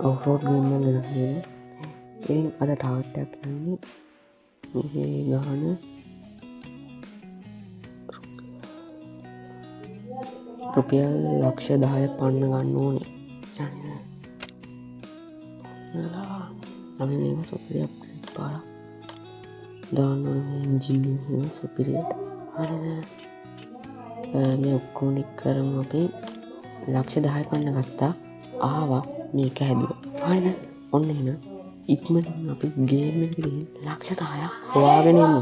Off-road game එක ගෙනත් දෙන්නේ. ඉතින් අද ටාගට් එකක් යන්නේ මේ ගාන රුපියල් ලක්ෂ 10 පන්න ගන්න ඕනේ. අපි මේක සුපිරි අප්ග්‍රේඩ් පාරක් දාන්න ඕනේ එන්ජින් එක සුපිරියට. හරිද? මේ ඔක්කොම ටික කරමු අපි. ලක්ෂ 10 පන්න ගත්තා. ආවා මේක හැදුවා. හරිද? ඔන්න එහෙනම් ඉක්මනින් අපි ගේම් එකට ගිහින් ලක්ෂ 10ක් හොයාගෙන එමු.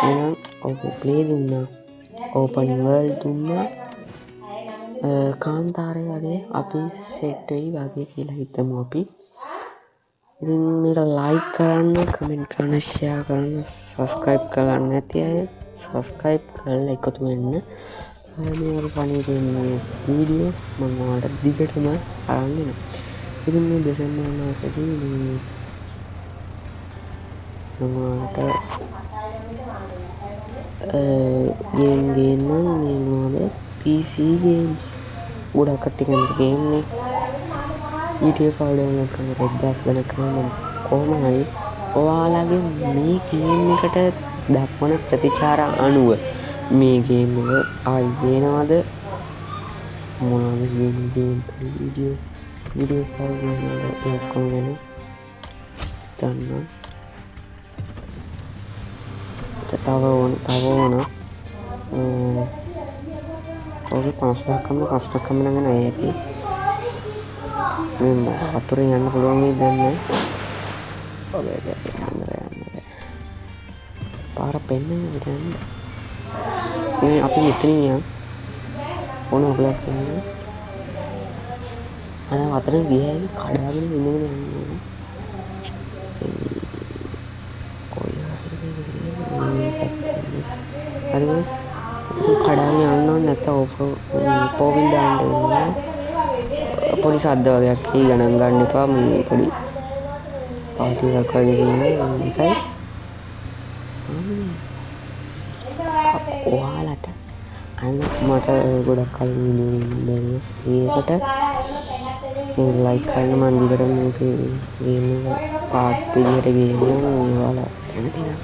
එහෙනම් ඔකේ ප්ලේ දුන්නා. ඕපන් වර්ල්ඩ් දුන්නා. කාන්තාරය වගේ අපි සෙට් වෙයි වගේ කියලා හිතමු අපි. ඉතින් මේක ලයික් කරන්න, කමෙන්ට් කරන්න, ෂෙයා කරන්න, සබස්ක්‍රයිබ් කරන්න නැති අය සබස්ක්‍රයිබ් කරලා එකතු වෙන්න. මේ වගේ ෆනි ගේම් වීඩියෝස් මම ඔයාලට දිගටම අරන් එනවා. ඉතින් මේ දෙසැම්බර් මාසෙදී මම ඔයාලට ගේම් ගේන්නම්. මේ මොනවද? PC games ගොඩක් කට්ටිය කැමති ගේම් නේ. GTA 5 ඩවුන්ලෝඩ් කරන්න 1000 ගණක් කරනවා. මම කොහොම හරි ඔයාලගේ මේ ගේම් එකට දක්වන ප්‍රතිචාර අනුව මේ ගේම් එක ආයි ගේනවද මොනවද ගේන ගේම් වීඩියෝ ෆයිල් ගේනවද ඒ ඔක්කොම ගැන හිතන්න. තව ඕන ඔගේ 5000 කම්ම නම් ඇති. මේ වතුරෙන් යන්න පුළුවන් වෙයිද දන්නේ නැහැ. යන්න පාර පෙන්නන්න විතරයි. මේ අපි මෙතනින් යන්න ඕන ඔයගොල්ලෝ කියන්නේ. අනේ වතුරේ ගියාම කඩාගෙන ඉඳගෙන යන්න ඕන. කොයි හරි හරි වස් කඩාගෙන යන්න ඕන නැත්නම් පෝවිල් දාන්න වෙනවා. පොඩි සද්ද වගේක් ගණන් ගන්න එපා. මේ පොඩි පාටි එකක් වගේ තියෙන එකයි. ඔයාලට අන්න මට ගොඩක් කලින් වීඩියෝ එකක් දැම්මා. ඒකට මේ ලයික් කරන්න මම දිගට මේ ගේම් එක පාට් විදිහට ගේන්නම්. මේ ඔයාලා කැමති නම්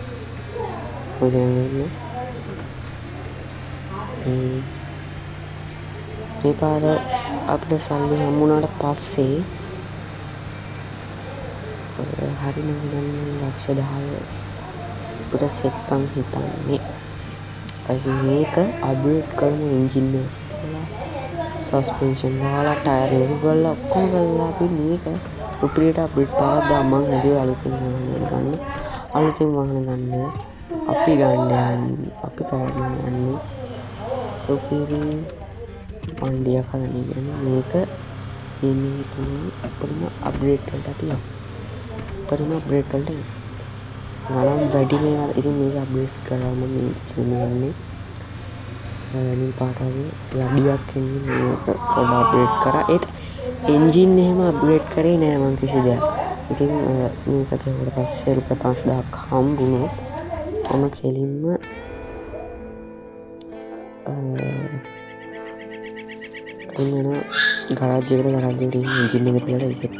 කොහෙන්ද ගේන්නේ? මේ පාර අපිට සල්ලි හම්බුනාට පස්සේ හරිම ගණන් ලක්ෂ 10 අපිට සෙට් පන් හිතන්නේ. අපි මේක අප්ග්‍රේඩ් කරමු එන්ජින් එක කියලා. සස්පෙන්ෂන් වල ටයර් ලොකු කරලා ඔක්කොම කරලා අපි මේක සුපිරියට අප්ග්‍රේඩ් පාරක් දාමු. මං හැදුවේ අලුතෙන් වාහන ගන්න. අපි කරන්න යන්නේ සුපිරි වண்டிයක් හදන්න. කියන්නේ මේක මේ පුළුවන් උපරිම අප්ග්‍රේඩ් වලට අපි යමු. උපරිම අප්ග්‍රේඩ් වලට යමු. ගණන් වැඩි මේවා. ඉතින් මේක අප්ග්‍රේඩ් කරාම මේ කියන්නේ මේ පාට වගේ ලඩියක් එන්නේ. මේක පොඩ්ඩක් අප්ග්‍රේඩ් කරා. ඒත් එන්ජින් එහෙම අප්ග්‍රේඩ් කරේ නෑ මං කිසි දෙයක්. ඉතින් මේක ගෙවුවට පස්සේ රුපියල් 5000ක් හම්බුනොත් මම කෙලින්ම ගරාජ් එකට එන්ජින් එක තියලා ඒ සෙට් එක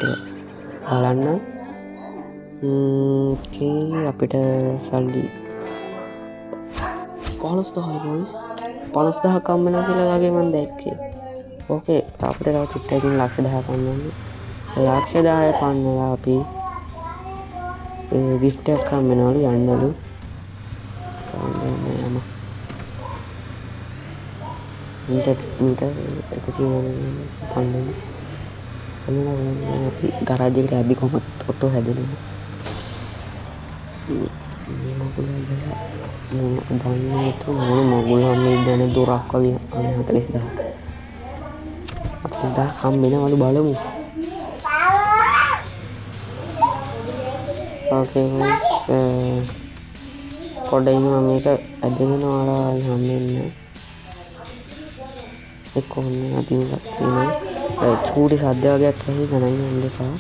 බලන්න. අපිට සල්ලි 15000 බොයිස් 50000ක් හම්බෙනවා කියලා වගේ මම දැක්කේ. ඕකේ අපිට තව චුට්ටකින් ලක්ෂ 10ක් හම්බෙන්නේ. ලක්ෂ 10 පන්නලා අපි gift එකක් හම්බෙනවලු යන්නලු. මීට 100 පන්නන කමලා බලන්න. අපි ගරාජ් එකට යද්දි කොහොමද ඔටෝ හැදෙනවා. මේ මොගුල ඇදලා දන්නේ නැතුව මොගුල මේ දැන දොරක් වගේ 40000 හම්බෙනවලු බලමු. ඕකේ වස් පොඩ්ඩක් මේක ඇදගෙන ඔයාලා හම්බෙන්න. කොහොමද අදිනක් තියෙනවා. චූටි සද්ද වගේක් ඇහි ගණන් යන්න එපා.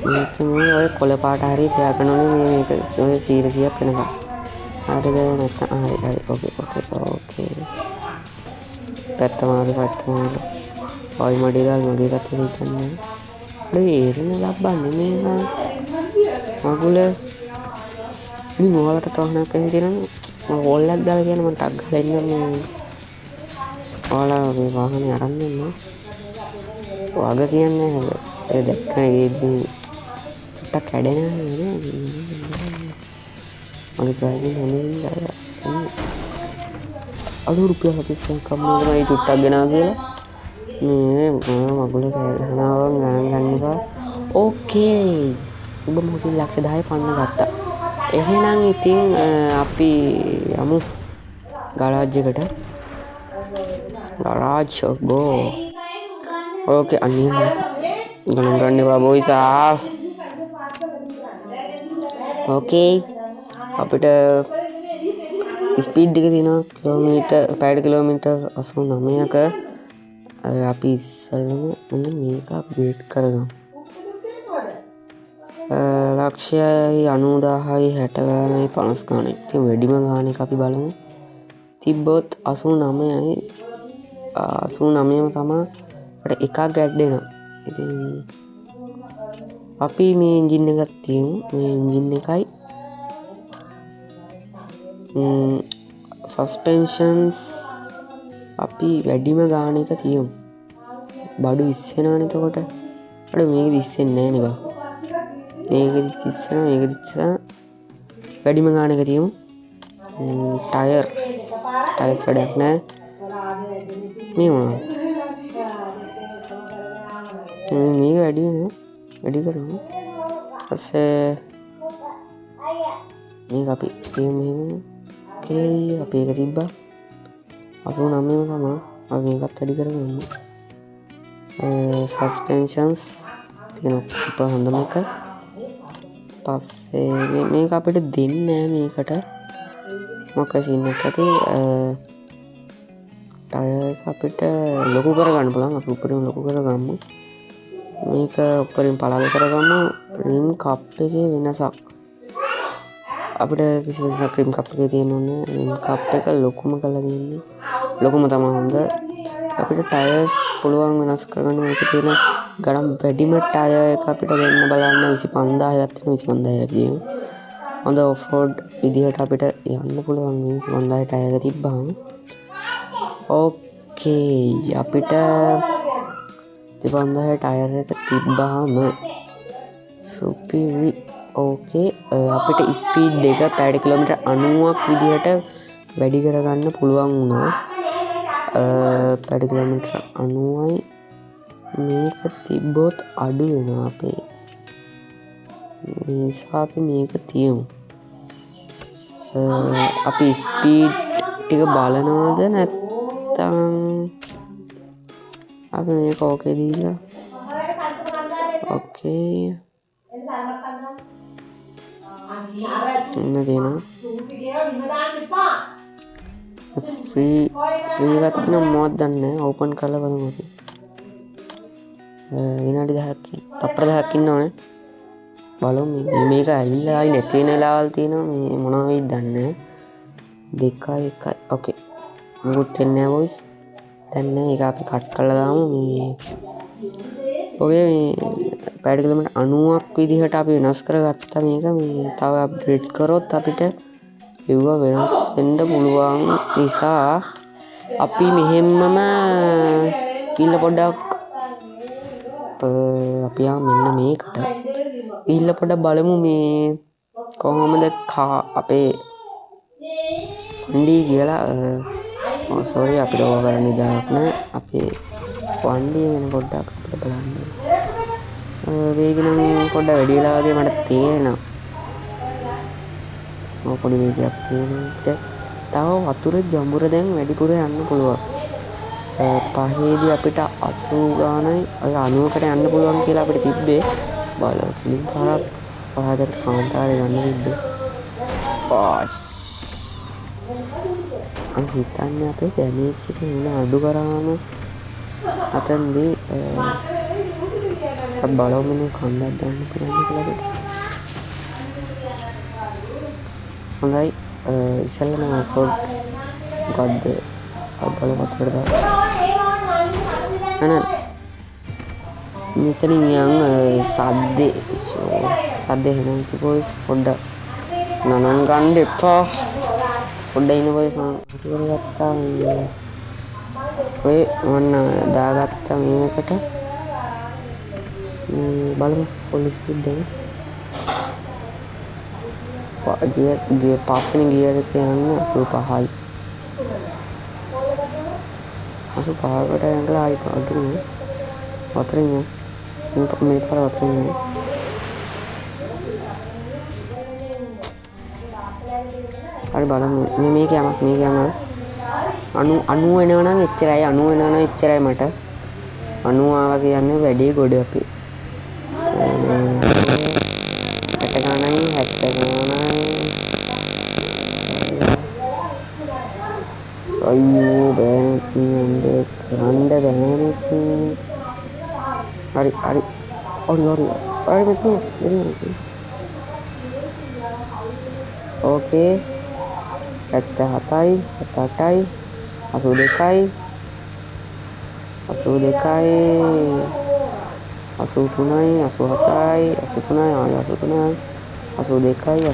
මේක මේ ඔය කොළ පාට හරි තියාගන්න ඕනේ. මේක ඔය 100ක් වෙනකම්. හරිද නැත්නම් හරි. ඕකේ. පැත්ත මාරු. ආයි මඩේ දාලා මගේ කතේ හිටන්නේ. ඒරෙන ලබ්බන්නේ මේක මගුල ඉතින් ඔයාලට තවහනක් එහෙම තියෙනවනේ මම හෝල් එකක් දාලා කියන මම ටක් ගාලා ඉන්න මේ ඔයාලා මේ වාහනේ අරන් යන්න වග කියන්නේ හැබැයි ඒ දැක්කනේ ඒදී චුට්ටක් කැඩෙනා නේද මගේ ඩ්‍රයිවිං හොඳින් ඉඳලා ඉන්නේ අලු රුපියල් 700ක් කම්මේ තමයි චුට්ටක් ගෙනා කියලා මේ මගුල කෑහනාවන් ගණන් ගන්න එපා ඕකේ සුබ මොකකින් ලක්ෂ 10 පන්න ගත්තා එහෙනම් ඉතින් අපි යමු ගරාජ් එකට ගරාජ් ගෝ ඕකේ අනිත් ගණන් ගන්න එපා බොයිස් ඕකේ අපිට ස්පීඩ් එක තියෙනවා කිලෝමීටර් පැයට කිලෝමීටර් 89ක අපි ඉස්සෙල්ලම මෙන්න මේක අප්ඩේට් කරගමු ලක්ෂයයි 90000යි 60 ගානයි 50 ගානයි ඉතින් වැඩිම ගාන එක අපි බලමු තිබ්බොත් 89යි 89ම තමයි අපිට එකක් ගැඩ්ඩෙනවා ඉතින් අපි මේ එන්ජින් එකක් තියමු මේ එන්ජින් එකයි සස්පෙන්ෂන්ස් අපි වැඩිම ගාන එක තියමු බඩු ඉස්සෙනවනේ එතකොට අර මේක ඉස්සෙන්නේ නැහැ නේ බා මේක ඉස්සෙනවා මේක ඉස්සෙනවා වැඩිම ගාන එක තියමු ටයර්ස් වැඩක් නැහැ මේ මොනවා මේක වැඩි නෑ වැඩි කරමු පස්සේ මේක අපි තියමු මෙහෙම ඕකේ අපි එක තිබ්බා 89ම තමයි අපි මේකත් වැඩි කරගමු සස්පෙන්ෂන්ස් තියෙන උප හොඳම එක පස්සේ මේක අපිට දෙන්නේ මේකට මොකක් සීන් එකක් ඇති ටයර් එක අපිට ලොකු කරගන්න පුළුවන් අපි උඩරින් ලොකු කරගමු මේක උඩරින් පළල කරගමු රිම් කප් එකේ වෙනසක් අපිට කිසි වෙනසක් රිම් කප් එකේ තියෙන්නේ රිම් කප් එක ලොකුම කරලා තියෙන්නේ ලොකුම තමයි හොඳ අපිට ටයර්ස් පුළුවන් වෙනස් කරගන්න මේක තියෙන ගණන් වැඩිම ටයර් එක අපිට දෙන්න බලන්න 25000ක් තියෙන 25000ක් දියමු හොඳ ඔෆ් රෝඩ් විදිහට අපිට යන්න පුළුවන් මේ 25000 ටයර් එක තිබ්බහම ඕකේ අපිට 25000 ටයර් එක තිබ්බහම සුපිරි ඕකේ අපිට ස්පීඩ් එක පැයට කිලෝමීටර් 90ක් විදිහට වැඩි කරගන්න පුළුවන් වුණා පැයට කිලෝමීටර් 90යි මේක තිබ්බොත් අඩු වෙනවා අපේ නිසා අපි මේක තියමු අපි ස්පීඩ් ටික බලනවද නැත්නම් අපි මේක ඕකේ දීලා ඕකේ ඉන්න දෙනවා ෆ්‍රී එකක් තියෙන මොකක්ද දන්නේ නැහැ ඕපන් කරලා බලමු අපි විනාඩි 10ක් තප්පර 10ක් ඉන්නවනේ බලමු මේක ඇවිල්ලා ආයි නැති වෙන වෙලාවල් තියෙනවා මේ මොනවා වෙයිද දන්නේ නැහැ 2 1 ඕකේ මොකුත් වෙන්නේ නැහැ බොයිස් දැන් නෑ ඒක අපි කට් කරලා දාමු මේ ඔගේ මේ පැයට කිලෝමීටර් 90ක් විදිහට අපි වෙනස් කරගත්තා මේක මේ තව අප්ග්‍රේඩ් කරොත් අපිට ඒව වෙනස් වෙන්න පුළුවන් නිසා අපි මෙහෙම්මම ඊළ පොඩ්ඩක් අපි මෙන්න මේකට ඊළ පොඩ්ඩක් බලමු මේ කොහොමද අපේ වණ්ඩි කියලා සෝරි අපිට ඕවා කරන්න ඉඩක් නෑ අපේ වණ්ඩිය ගැන පොඩ්ඩක් අපිට බලන්න වේග නම් පොඩ්ඩක් වැඩි වෙලා වගේ මට තේරෙනවා පොඩි වේගයක් තියෙනවා අපිට තව වතුර ජඹුර දැන් වැඩිපුර යන්න පුළුවන් පහේදී අපිට 80 ගානයි 90කට යන්න පුළුවන් කියලා අපිට තිබ්බේ බලව කිලින් පාරක් වරහදට කාන්තාරේ ගන්න තිබ්බේ අන් හිතන්නේ අපේ ඩැමේජ් එක වෙන අඩු කරාම අතන්දී බලමු මේ කන්දක් ගන්න පුළුවන් කියලා අපිට හොඳයි ඉස්සෙල්ලා මම ඔෆ් රෝඩ් මොකද්ද බලමු වතුරට දාන්න මෙතනින් යන් සද්දේ හෙන ඉති බොයිස් පොඩ්ඩක් නනන් ගන්න එපා පොඩ්ඩ ඉන්න බොයිස් මම ගත්තා මේ ඔය මන්න දාගත්ත මේකට මේ බලමු ෆුල් ස්පීඩ් එක ගිය පස්වෙනි ගියර් එක යන්නේ 85යි 85කට ඇඟලා ආයි අඩුනේ වතරින් මේ පාර වතරින් හරි බලමු මේක යමක් 90 එනවා නම් එච්චරයි 90 එනවා නම් එච්චරයි මට 90 ආවා කියන්නේ වැඩි ගොඩ අපි 60 ගානයි 70 ගානයි අයියෝ බෑනති කරන්න බෑනති හරි මෙතන ඕකේ 77යි 78යි 82යි 82යි 83යි 84යි 83යි 83යි 82යි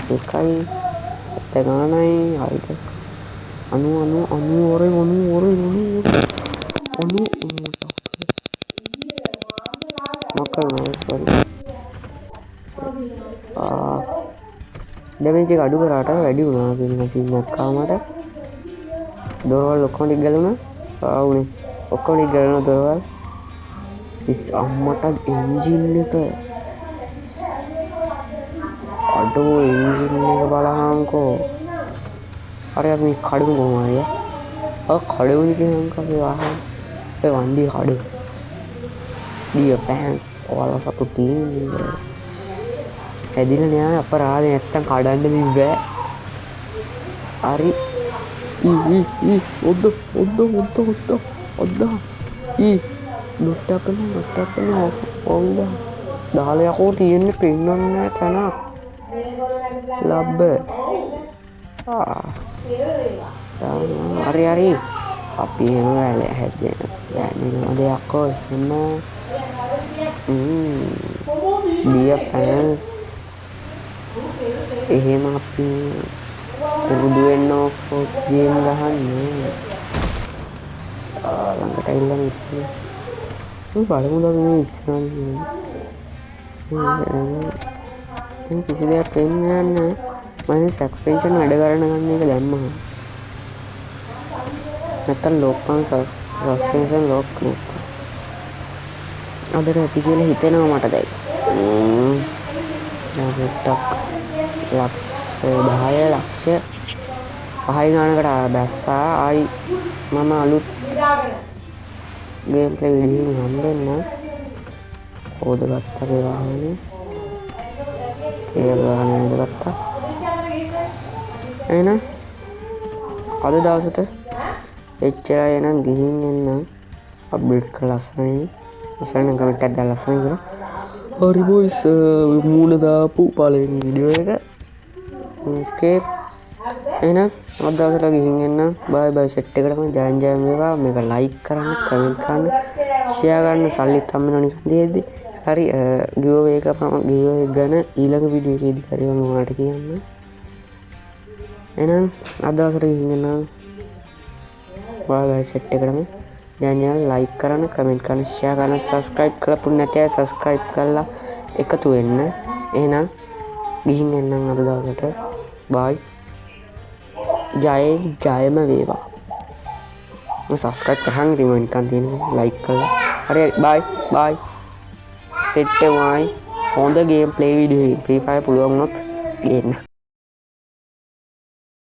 81යි 70 ගානයි හරිද 90 ඔරේ ඩැමේජ් එක අඩු කරාට වැඩි වුණා කියන මැෂින් එකක් ආවමට දොරවල් ඔක්කොම ටික ගලුණා ආවුනේ ඔක්කොම ටික ගලුණා දොරවල් ඉස් අම්මට එන්ජින් එක අඩෝ එන්ජින් එක බලහන්කෝ අර අපි කඩමු කොහොමද කඩමුනේ කියහන්කෝ අපි වාහන ඒ වන්දි කඩමු dear fans ඔයාලා සතුටින් හැදිලා නෑ අපරාධ නැත්තම් කඩන්න දෙන්න බෑ හරි ඔද්ද නොට් අපන ඔව්ද දාලා යකෝ තියෙන්නේ පෙන්නන්නේ නෑ තනක් ලබ්බ හරි අපි එහෙම හැදෙන දෙයක් ඔය එන්න dear fans එහෙම අපි පුරුදු වෙන්න ඕකෝ ගේම් ගහන්නේ ළඟට ඇවිල්ලා ඉස්සෙල්ලා මේ බලමුද මේ ඉස්සරහින් මේ කිසි දෙයක් වෙන්නේ නැහැ මම සස්පෙන්ෂන් වැඩ කරන ගන්න එක දැම්මා නැත්තම් ලොක් කරන සස්පෙන්ෂන් ලොක් නැත්තම් අදට ඇති කියලා හිතෙනවා මට දැන් පොට්ටක් ලක්ෂ 10 ලක්ෂ 5 ගානකට බැස්සා ආයි මම අලුත් ගේම් ප්ලේ වීඩියෝ හම්බෙන්න කෝද ගත්තා මේ වාහනේ කියලා වාහනේ ගත්තා එහෙනම් අද දවසට එච්චරයි එහෙනම් ගිහින් එන්න අප්ඩේට් කරලා ලස්සන කමෙන්ට් එකක් දාලා ලස්සන කියලා හරි බොයිස් මූණ දාපු පළවෙනි වීඩියෝ එක ඕකේ එහෙනම් අද දවසට ගිහින් එන්න බයි සෙට් එකටම ජයන් වේවා මේක ලයික් කරන්න කමෙන්ට් කරන්න ෂෙයා කරන්න සල්ලිත් හම්බෙනවා නිකන් දෙද්දි හරි ගිව් එක ගැන ඊළඟ වීඩියෝ එකේදී හරි මම ඔයාලට කියන්න එහෙනම් අද දවසට ගිහින් එන්න බයි සෙට් එකටම ජයන් ලයික් කරන්න කමෙන්ට් කරන්න ෂෙයා කරන්න සබස්ක්‍රයිබ් කරලා පුන් නැති අය සබස්ක්‍රයිබ් කරලා එකතු වෙන්න එහෙනම් ගිහින් එන්නම් අද දවසට බයි ජයම වේවා සබස්ක්‍රයිබ් කරන් ඉතින් මම නිකන් තියෙනවා ලයික් කරලා හරි බයි සෙට් එකමයි හොඳ ගේම් ප්ලේ වීඩියෝ එක ෆ්‍රී ෆයර් පුළුවන් වුණොත් ගේන්න